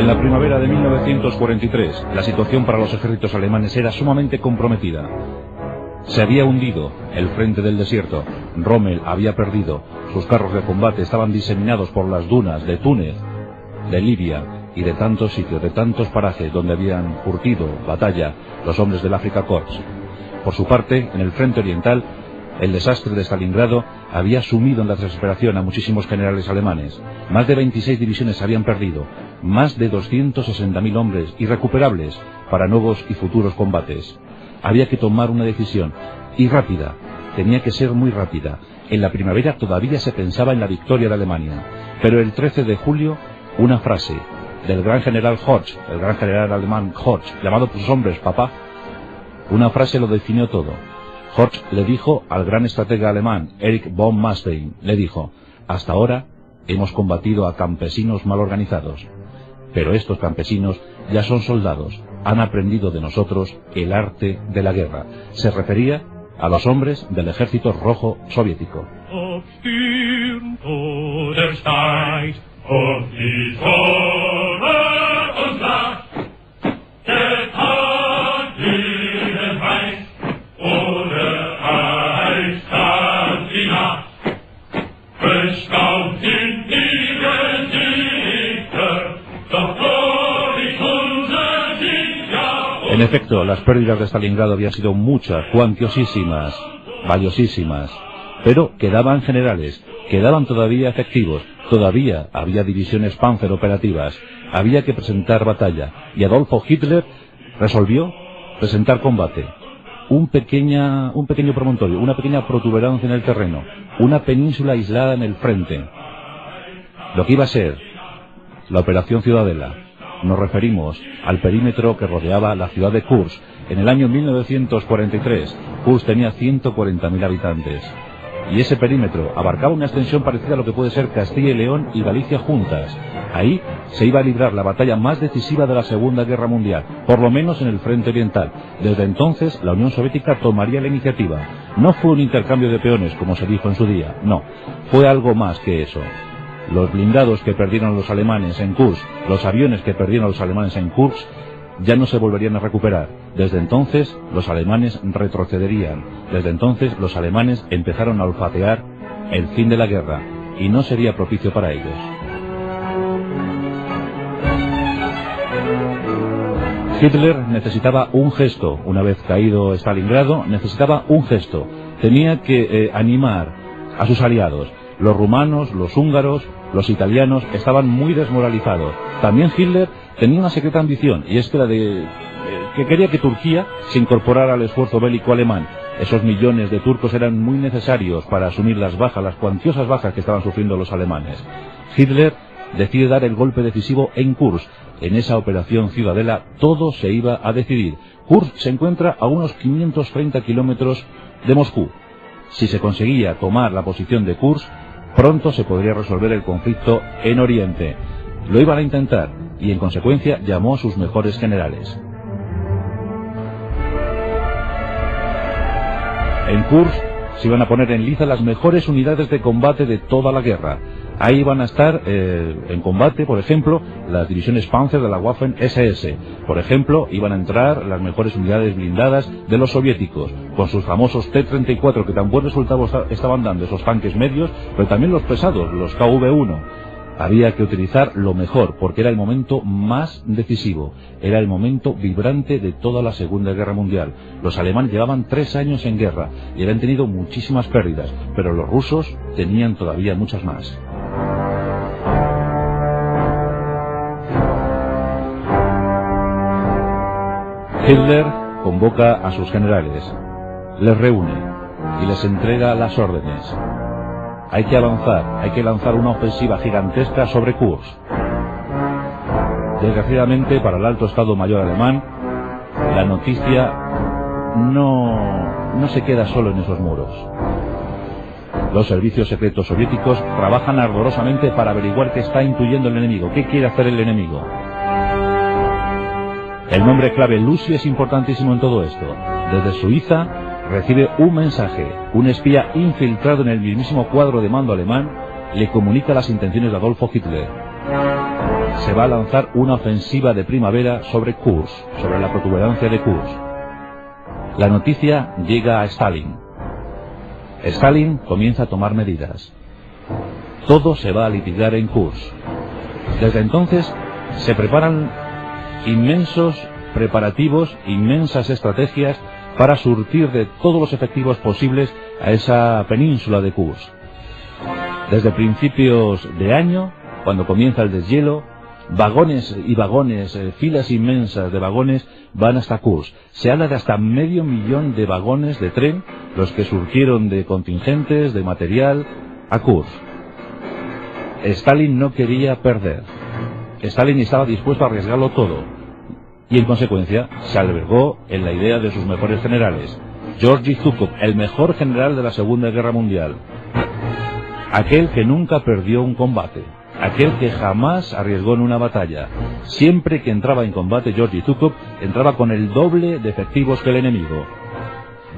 En la primavera de 1943, la situación para los ejércitos alemanes era sumamente comprometida. Se había hundido el frente del desierto, Rommel había perdido, sus carros de combate estaban diseminados por las dunas de Túnez, de Libia y de tantos sitios, de tantos parajes donde habían curtido batalla los hombres del Afrika Korps. Por su parte, en el frente oriental, el desastre de Stalingrado había sumido en la desesperación a muchísimos generales alemanes. Más de 26 divisiones se habían perdido, más de 260.000 hombres irrecuperables para nuevos y futuros combates. Había que tomar una decisión, y rápida, tenía que ser muy rápida. En la primavera todavía se pensaba en la victoria de Alemania, pero el 13 de julio, una frase del gran general Horch, el gran general alemán Horch, llamado por sus hombres papá, una frase lo definió todo. Horch le dijo al gran estratega alemán Erich von Manstein, le dijo: hasta ahora hemos combatido a campesinos mal organizados, pero estos campesinos ya son soldados, han aprendido de nosotros el arte de la guerra. Se refería a los hombres del ejército rojo soviético. En efecto, las pérdidas de Stalingrado habían sido muchas, cuantiosísimas, valiosísimas, pero quedaban generales, quedaban todavía efectivos, todavía había divisiones Panzer operativas, había que presentar batalla, y Adolfo Hitler resolvió presentar combate. Un pequeño promontorio, una pequeña protuberancia en el terreno, una península aislada en el frente. Lo que iba a ser la Operación Ciudadela. Nos referimos al perímetro que rodeaba la ciudad de Kursk. En el año 1943, Kursk tenía 140.000 habitantes. Y ese perímetro abarcaba una extensión parecida a lo que puede ser Castilla y León y Galicia juntas. Ahí se iba a librar la batalla más decisiva de la Segunda Guerra Mundial, por lo menos en el frente oriental. Desde entonces, la Unión Soviética tomaría la iniciativa. No fue un intercambio de peones, como se dijo en su día, no. Fue algo más que eso. Los blindados que perdieron los alemanes en Kursk, los aviones que perdieron los alemanes en Kursk, ya no se volverían a recuperar. Desde entonces, los alemanes retrocederían. Desde entonces, los alemanes empezaron a olfatear el fin de la guerra, y no sería propicio para ellos. Hitler necesitaba un gesto. Una vez caído Stalingrado, necesitaba un gesto. Tenía que animar a sus aliados. Los rumanos, los húngaros, los italianos estaban muy desmoralizados. También Hitler tenía una secreta ambición, y es que la de que quería que Turquía se incorporara al esfuerzo bélico alemán. Esos millones de turcos eran muy necesarios para asumir las bajas, las cuantiosas bajas que estaban sufriendo los alemanes. Hitler decide dar el golpe decisivo en Kursk. En esa operación Ciudadela todo se iba a decidir. Kursk se encuentra a unos 530 kilómetros de Moscú. Si se conseguía tomar la posición de Kursk, pronto se podría resolver el conflicto en Oriente. Lo iban a intentar, y en consecuencia llamó a sus mejores generales. En Kursk se iban a poner en liza las mejores unidades de combate de toda la guerra. Ahí van a estar en combate, por ejemplo, las divisiones Panzer de la Waffen SS. Por ejemplo, iban a entrar las mejores unidades blindadas de los soviéticos, con sus famosos T-34, que tan buen resultado estaban dando, esos tanques medios, pero también los pesados, los KV-1. Había que utilizar lo mejor, porque era el momento más decisivo, era el momento vibrante de toda la Segunda Guerra Mundial. Los alemanes llevaban 3 años en guerra y habían tenido muchísimas pérdidas, pero los rusos tenían todavía muchas más. Hitler convoca a sus generales, les reúne y les entrega las órdenes. Hay que avanzar, hay que lanzar una ofensiva gigantesca sobre Kursk. Desgraciadamente para el alto Estado Mayor alemán, la noticia no se queda solo en esos muros. Los servicios secretos soviéticos trabajan ardorosamente para averiguar qué está intuyendo el enemigo, qué quiere hacer el enemigo. El nombre clave Lucy es importantísimo en todo esto. Desde Suiza recibe un mensaje. Un espía infiltrado en el mismísimo cuadro de mando alemán le comunica las intenciones de Adolfo Hitler. se va a lanzar una ofensiva de primavera sobre Kursk, sobre la protuberancia de Kursk. La noticia llega a Stalin. Stalin comienza a tomar medidas. Todo se va a litigar en Kursk. Desde entonces se preparan inmensos preparativos, inmensas estrategias para surtir de todos los efectivos posibles a esa península de Kursk. Desde principios de año, cuando comienza el deshielo, vagones y vagones, filas inmensas de vagones van hasta Kursk. Se habla de hasta 500.000 de vagones de tren, los que surgieron de contingentes, de material, a Kursk. Stalin no quería perder. Stalin estaba dispuesto a arriesgarlo todo. Y en consecuencia se albergó en la idea de sus mejores generales. Georgy Zhukov, el mejor general de la Segunda Guerra Mundial. Aquel que nunca perdió un combate. Aquel que jamás arriesgó en una batalla. Siempre que entraba en combate Georgy Zhukov entraba con el doble de efectivos que el enemigo.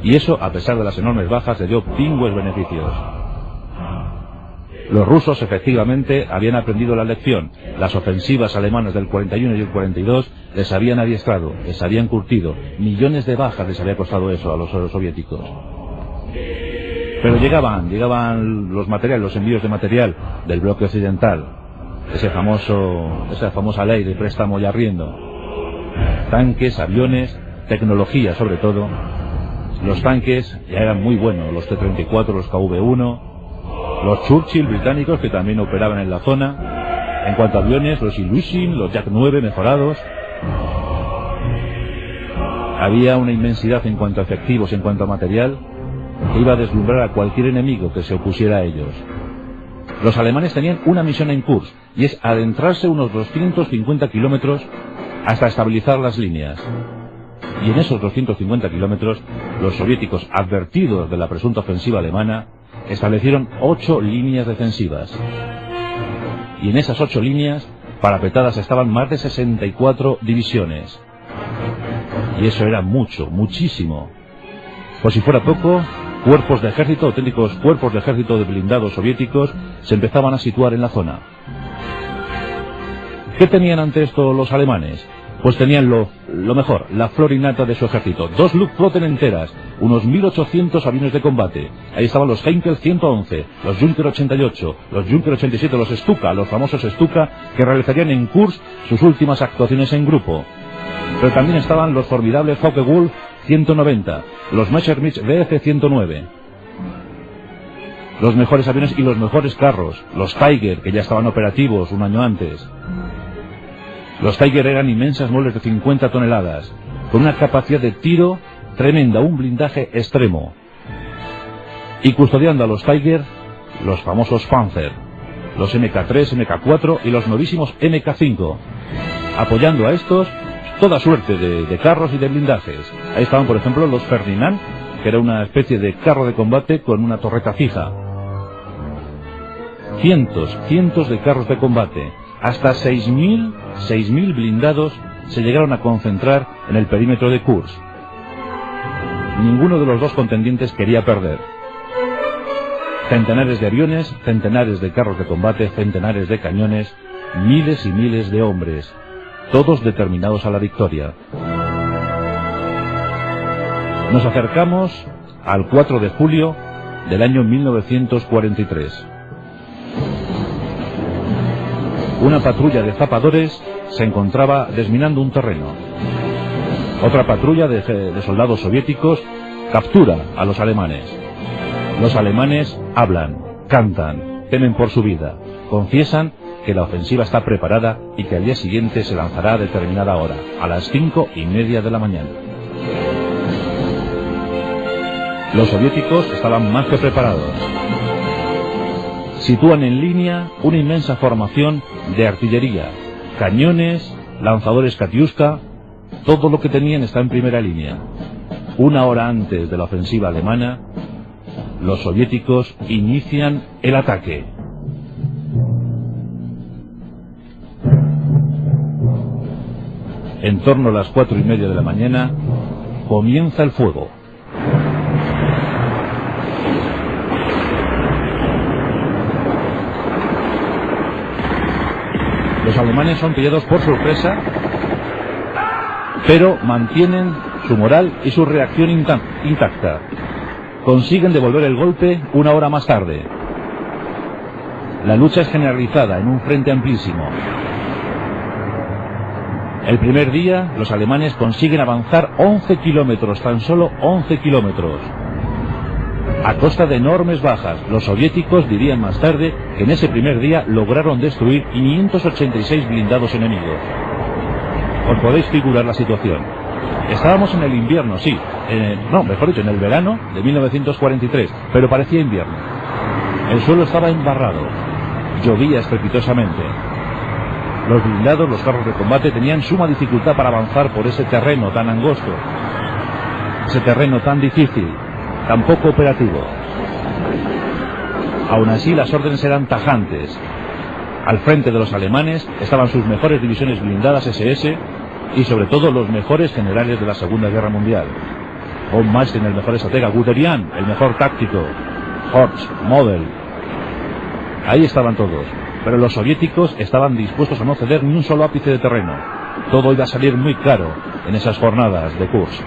Y eso, a pesar de las enormes bajas, le dio pingües beneficios. Los rusos efectivamente habían aprendido la lección. Las ofensivas alemanas del 41 y el 42 les habían adiestrado, les habían curtido. Millones de bajas les había costado eso a los soviéticos. Pero llegaban los materiales, los envíos de material del bloque occidental. Esa famosa ley de préstamo y arriendo. Tanques, aviones, tecnología sobre todo. Los tanques ya eran muy buenos, los T-34, los KV-1, los Churchill británicos que también operaban en la zona. En cuanto a aviones, los Ilyushin, los Yak-9 mejorados. Había una inmensidad en cuanto a efectivos, en cuanto a material, que iba a deslumbrar a cualquier enemigo que se opusiera a ellos. Los alemanes tenían una misión en Kursk, y es adentrarse unos 250 kilómetros hasta estabilizar las líneas. Y en esos 250 kilómetros, los soviéticos, advertidos de la presunta ofensiva alemana, establecieron 8 líneas defensivas. Y en esas 8 líneas, parapetadas estaban más de 64 divisiones. Y eso era mucho, muchísimo. Por si fuera poco, cuerpos de ejército, auténticos cuerpos de ejército de blindados soviéticos, se empezaban a situar en la zona. ¿Qué tenían ante esto los alemanes? Pues tenían lo mejor, la flor innata de su ejército. 2 Luftflotten enteras, unos 1.800 aviones de combate. Ahí estaban los Heinkel 111, los Junker 88, los Junker 87, los Stuka, los famosos Stuka, que realizarían en Kursk sus últimas actuaciones en grupo. Pero también estaban los formidables Focke-Wulf 190, los Messerschmitt Bf 109. Los mejores aviones y los mejores carros, los Tiger, que ya estaban operativos un año antes. Los Tiger eran inmensas muebles de 50 toneladas, con una capacidad de tiro tremenda, un blindaje extremo. Y custodiando a los Tiger, los famosos Panzer, los MK3, MK4 y los novísimos MK5. Apoyando a estos, toda suerte de carros y de blindajes. Ahí estaban, por ejemplo, los Ferdinand, que era una especie de carro de combate con una torreta fija. Cientos de carros de combate. Hasta 6.000 blindados se llegaron a concentrar en el perímetro de Kursk. Ninguno de los dos contendientes quería perder. Centenares de aviones, centenares de carros de combate, centenares de cañones, miles y miles de hombres, todos determinados a la victoria. Nos acercamos al 4 de julio del año 1943. Una patrulla de zapadores se encontraba desminando un terreno. Otra patrulla de soldados soviéticos captura a los alemanes. Los alemanes hablan, cantan, temen por su vida, confiesan que la ofensiva está preparada y que al día siguiente se lanzará a determinada hora, a las 5:30 de la mañana. Los soviéticos estaban más que preparados. Sitúan en línea una inmensa formación de artillería, cañones, lanzadores Katyuska, todo lo que tenían está en primera línea. Una hora antes de la ofensiva alemana, los soviéticos inician el ataque. En torno a las 4:30 de la mañana, comienza el fuego. Los alemanes son pillados por sorpresa, pero mantienen su moral y su reacción intacta. Consiguen devolver el golpe una hora más tarde. La lucha es generalizada en un frente amplísimo. El primer día, los alemanes consiguen avanzar 11 kilómetros, tan solo 11 kilómetros. A costa de enormes bajas, los soviéticos dirían más tarde que en ese primer día lograron destruir 586 blindados enemigos. Os podéis figurar la situación. Estábamos en el invierno, sí, mejor dicho, en el verano de 1943, pero parecía invierno. El suelo estaba embarrado, llovía estrepitosamente. Los blindados, los carros de combate, tenían suma dificultad para avanzar por ese terreno tan angosto, ese terreno tan difícil, tan poco operativo. Aún así, las órdenes eran tajantes. Al frente de los alemanes estaban sus mejores divisiones blindadas SS y sobre todo los mejores generales de la Segunda Guerra Mundial. Von Manstein, el mejor estratega; Guderian, el mejor táctico; Horst, Model. Ahí estaban todos. Pero los soviéticos estaban dispuestos a no ceder ni un solo ápice de terreno. Todo iba a salir muy caro en esas jornadas de Kursk.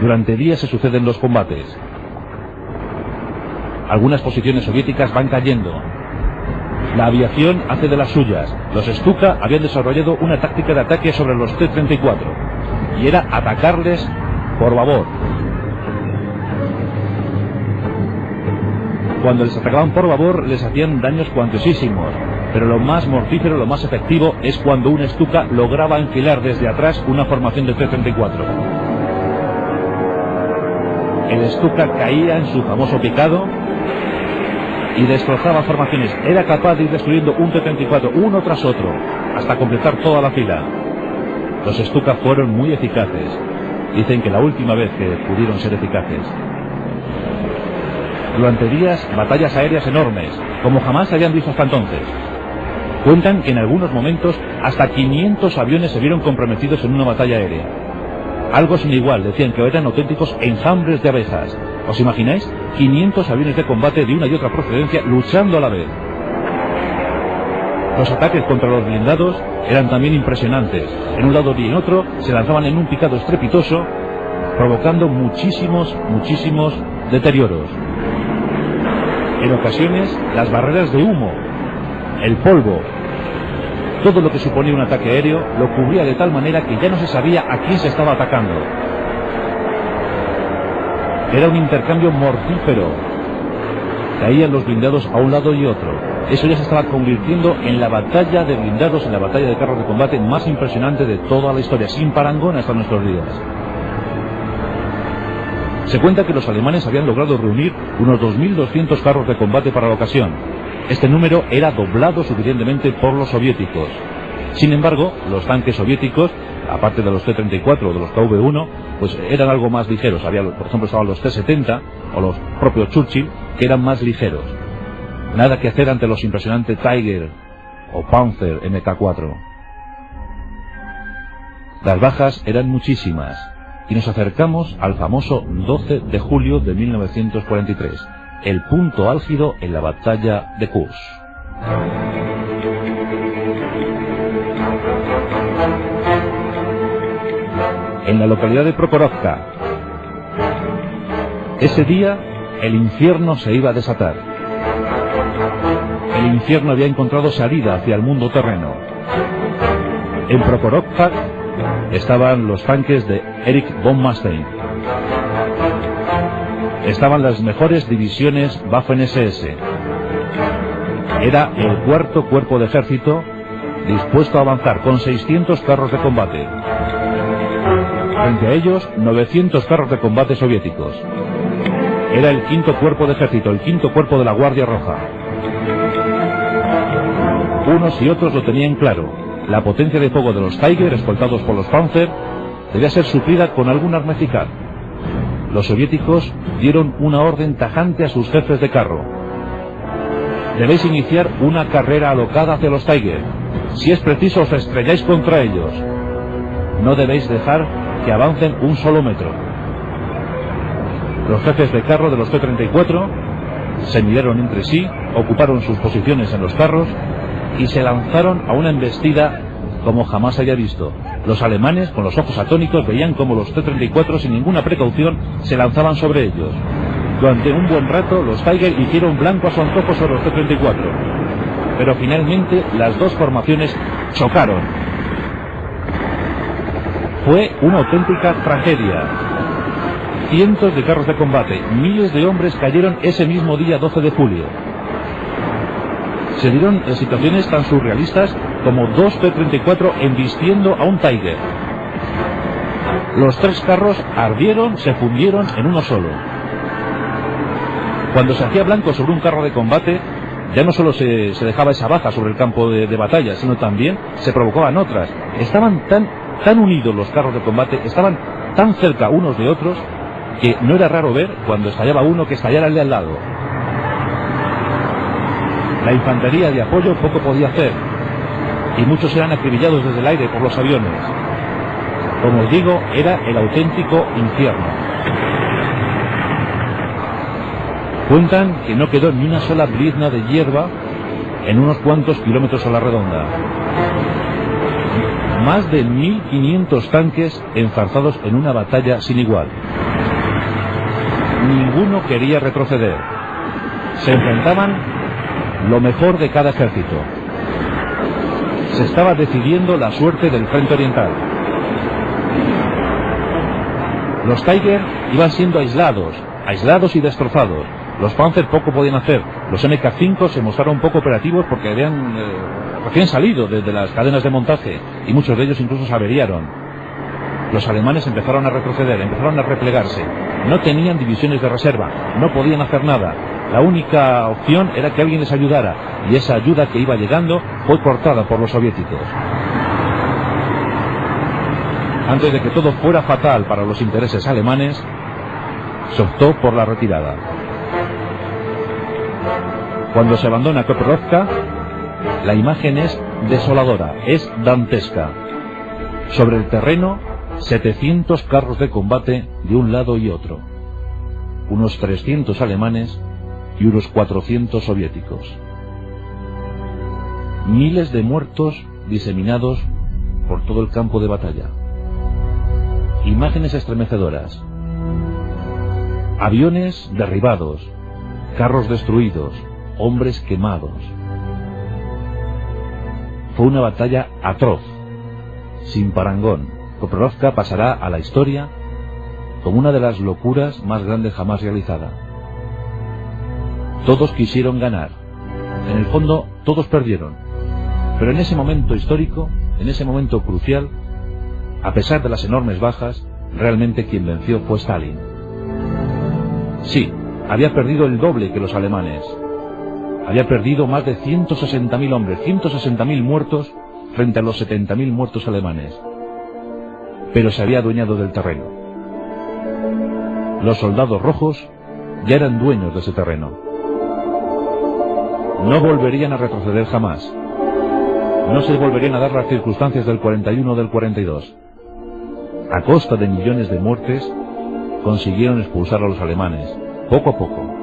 Durante días se suceden los combates. Algunas posiciones soviéticas van cayendo. La aviación hace de las suyas. Los Stuka habían desarrollado una táctica de ataque sobre los T-34 y era atacarles por babor. Cuando les atacaban por babor les hacían daños cuantiosísimos, pero lo más mortífero, lo más efectivo es cuando un Stuka lograba enfilar desde atrás una formación de T-34. El Stuka caía en su famoso picado y destrozaba formaciones. Era capaz de ir destruyendo un T-34 uno tras otro hasta completar toda la fila. Los Stuka fueron muy eficaces. Dicen que la última vez que pudieron ser eficaces. Durante días, batallas aéreas enormes, como jamás se habían visto hasta entonces. Cuentan que en algunos momentos hasta 500 aviones se vieron comprometidos en una batalla aérea. Algo sin igual, decían que eran auténticos enjambres de abejas. ¿Os imagináis? 500 aviones de combate de una y otra procedencia luchando a la vez. Los ataques contra los blindados eran también impresionantes. En un lado y en otro se lanzaban en un picado estrepitoso, provocando muchísimos deterioros. En ocasiones, las barreras de humo, el polvo, todo lo que suponía un ataque aéreo, lo cubría de tal manera que ya no se sabía a quién se estaba atacando. Era un intercambio mortífero. Caían los blindados a un lado y otro. Eso ya se estaba convirtiendo en la batalla de blindados, en la batalla de carros de combate más impresionante de toda la historia, sin parangón hasta nuestros días. Se cuenta que los alemanes habían logrado reunir unos 2.200 carros de combate para la ocasión. Este número era doblado suficientemente por los soviéticos. Sin embargo, los tanques soviéticos, aparte de los T-34 o de los KV-1, pues eran algo más ligeros. Había, por ejemplo, estaban los T-70 o los propios Churchill, que eran más ligeros. Nada que hacer ante los impresionantes Tiger o Panzer Mk4. Las bajas eran muchísimas. Y nos acercamos al famoso 12 de julio de 1943, el punto álgido en la batalla de Kursk. En la localidad de Prokhorovka, ese día el infierno se iba a desatar. El infierno había encontrado salida hacia el mundo terreno. En Prokhorovka estaban los tanques de Erich von Manstein. Estaban las mejores divisiones Waffen-SS. Era el cuarto cuerpo de ejército dispuesto a avanzar con 600 carros de combate. Frente a ellos, 900 carros de combate soviéticos. Era el quinto cuerpo de ejército, el quinto cuerpo de la Guardia Roja. Unos y otros lo tenían claro. La potencia de fuego de los Tiger, escoltados por los Panzer, debía ser suplida con algún arma eficaz. Los soviéticos dieron una orden tajante a sus jefes de carro. Debéis iniciar una carrera alocada hacia los Tiger. Si es preciso, os estrelláis contra ellos. No debéis dejar que avancen un solo metro. Los jefes de carro de los T-34 se miraron entre sí, ocuparon sus posiciones en los carros y se lanzaron a una embestida como jamás había visto. Los alemanes, con los ojos atónitos, veían como los T-34 sin ninguna precaución se lanzaban sobre ellos. Durante un buen rato los Tiger hicieron blanco a su antojo sobre los T-34, pero finalmente las dos formaciones chocaron. Fue una auténtica tragedia. Cientos de carros de combate, miles de hombres cayeron ese mismo día 12 de julio. Se dieron situaciones tan surrealistas como dos T-34 embistiendo a un Tiger. Los tres carros ardieron, se fundieron en uno solo. Cuando se hacía blanco sobre un carro de combate, ya no solo se dejaba esa baja sobre el campo de batalla, sino también se provocaban otras. Estaban tan unidos los carros de combate, estaban tan cerca unos de otros, que no era raro ver, cuando estallaba uno, que estallara el de al lado. La infantería de apoyo poco podía hacer, y muchos eran acribillados desde el aire por los aviones. Como os digo, era el auténtico infierno. Cuentan que no quedó ni una sola brizna de hierba en unos cuantos kilómetros a la redonda. Más de 1.500 tanques enzarzados en una batalla sin igual. Ninguno quería retroceder. Se enfrentaban lo mejor de cada ejército. Se estaba decidiendo la suerte del frente oriental. Los Tiger iban siendo aislados y destrozados. Los Panzer poco podían hacer. Los MK5 se mostraron poco operativos porque habían recién salido desde las cadenas de montaje, y muchos de ellos incluso se averiaron. Los alemanes empezaron a retroceder, empezaron a replegarse. No tenían divisiones de reserva, no podían hacer nada. La única opción era que alguien les ayudara, y esa ayuda que iba llegando fue cortada por los soviéticos. Antes de que todo fuera fatal para los intereses alemanes, se optó por la retirada. Cuando se abandona Kuprovka, la imagen es desoladora, es dantesca. Sobre el terreno, 700 carros de combate de un lado y otro. Unos 300 alemanes y unos 400 soviéticos. Miles de muertos diseminados por todo el campo de batalla. Imágenes estremecedoras. Aviones derribados, carros destruidos, hombres quemados. Fue una batalla atroz, sin parangón. Kuprovka pasará a la historia como una de las locuras más grandes jamás realizada. Todos quisieron ganar. En el fondo, todos perdieron. Pero en ese momento histórico, en ese momento crucial, a pesar de las enormes bajas, realmente quien venció fue Stalin. Sí, había perdido el doble que los alemanes. Había perdido más de 160.000 hombres, 160.000 muertos frente a los 70.000 muertos alemanes. Pero se había adueñado del terreno. Los soldados rojos ya eran dueños de ese terreno. No volverían a retroceder jamás. No se volverían a dar las circunstancias del 41 o del 42. A costa de millones de muertes, consiguieron expulsar a los alemanes, poco a poco.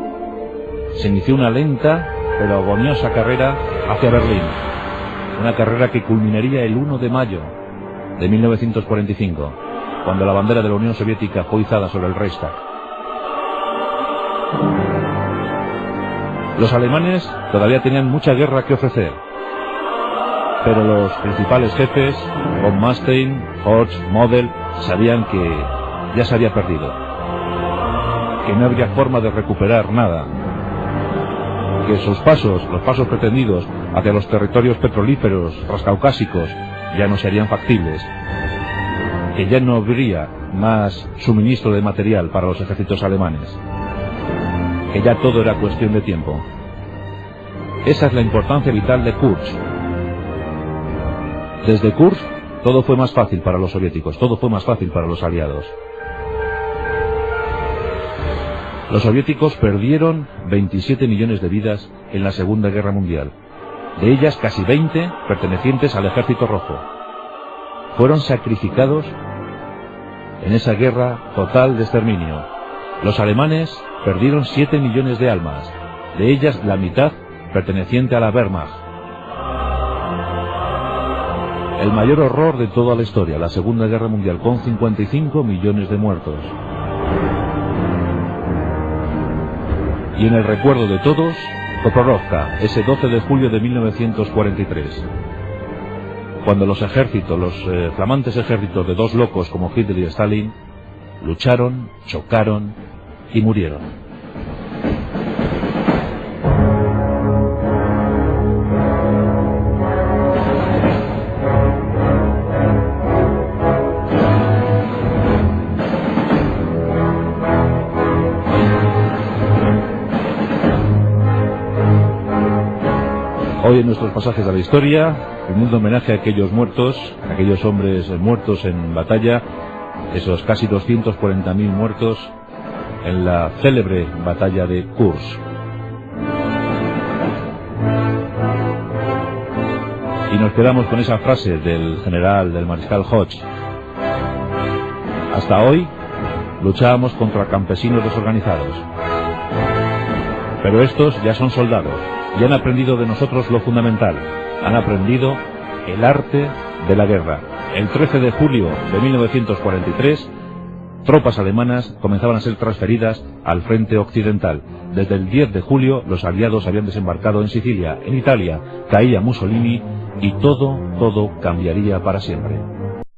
Se inició una lenta pero agoniosa carrera hacia Berlín. Una carrera que culminaría el 1 de mayo de 1945, cuando la bandera de la Unión Soviética fue izada sobre el Reichstag. Los alemanes todavía tenían mucha guerra que ofrecer, pero los principales jefes, von Manstein, Horst, Model, sabían que ya se había perdido, que no habría forma de recuperar nada, que sus pasos, los pasos pretendidos hacia los territorios petrolíferos transcaucásicos, ya no serían factibles, que ya no habría más suministro de material para los ejércitos alemanes, que ya todo era cuestión de tiempo. Esa es la importancia vital de Kursk. Desde Kursk todo fue más fácil para los soviéticos, todo fue más fácil para los aliados. Los soviéticos perdieron 27 millones de vidas en la Segunda Guerra Mundial, de ellas casi 20 pertenecientes al Ejército Rojo. Fueron sacrificados en esa guerra total de exterminio. Los alemanes perdieron 7 millones de almas, de ellas la mitad perteneciente a la Wehrmacht. El mayor horror de toda la historia, la Segunda Guerra Mundial, con 55 millones de muertos. Y en el recuerdo de todos, Prokhorovka, ese 12 de julio de 1943. Cuando los ejércitos, los flamantes ejércitos de dos locos como Hitler y Stalin, lucharon, chocaron y murieron. Hoy en nuestros pasajes de la historia, rindiendo homenaje a aquellos muertos, a aquellos hombres muertos en batalla, esos casi 240.000 muertos en la célebre batalla de Kursk. Y nos quedamos con esa frase del general, del mariscal Hoth. Hasta hoy luchábamos contra campesinos desorganizados. Pero estos ya son soldados. Y han aprendido de nosotros lo fundamental. Han aprendido el arte de la guerra. El 13 de julio de 1943, tropas alemanas comenzaban a ser transferidas al frente occidental. Desde el 10 de julio, los aliados habían desembarcado en Sicilia, en Italia. Caía Mussolini y todo cambiaría para siempre.